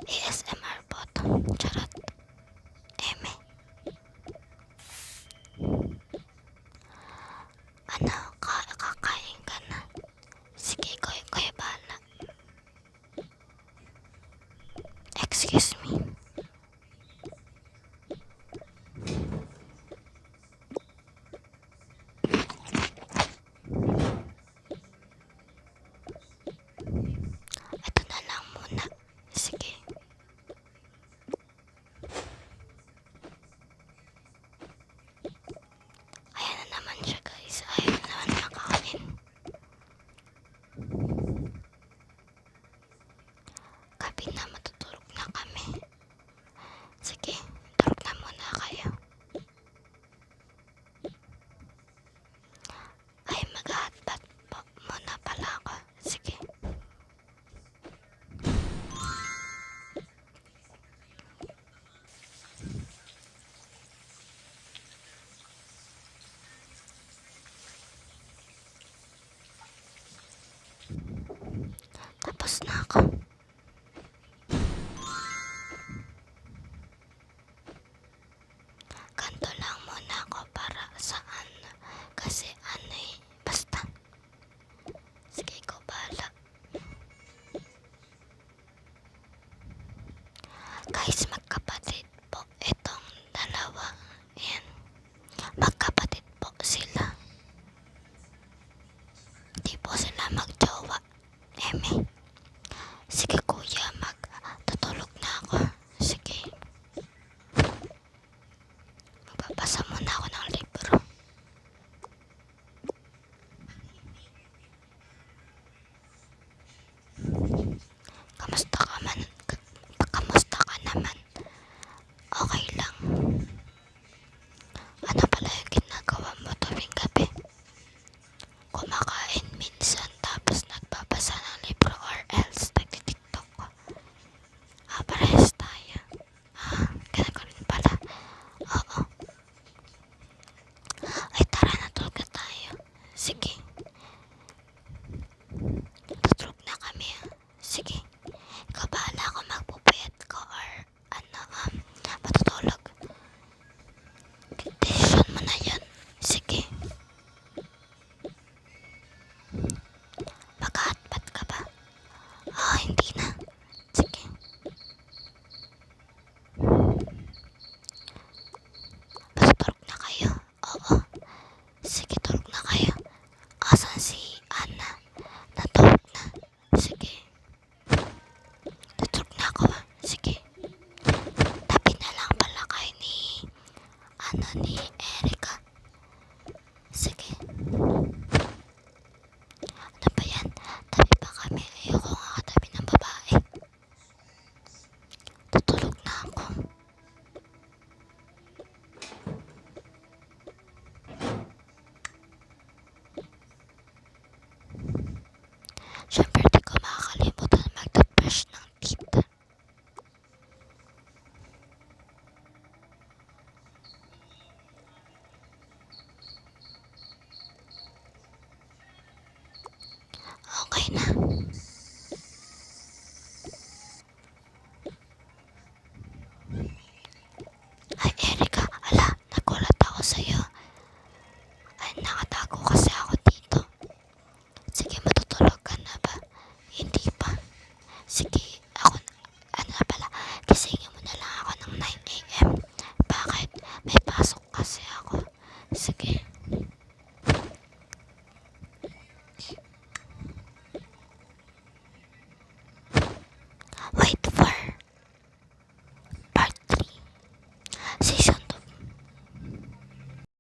ASMR po to. Charot. Eme. Ano, kakain ka na? Sige, kuya bala. Excuse me. Ito na lang muna. Sige. Ayan na naman siya, guys. Ayan na naman makain. Gabi na, matutulog na kami. Sige, tulog na muna kayo. Ay, mag-hotpot po muna pala ako. Sige. Tapos na ako. Ganto lang muna ako para saan. Kasi basta. Sige, ko bala. Guys,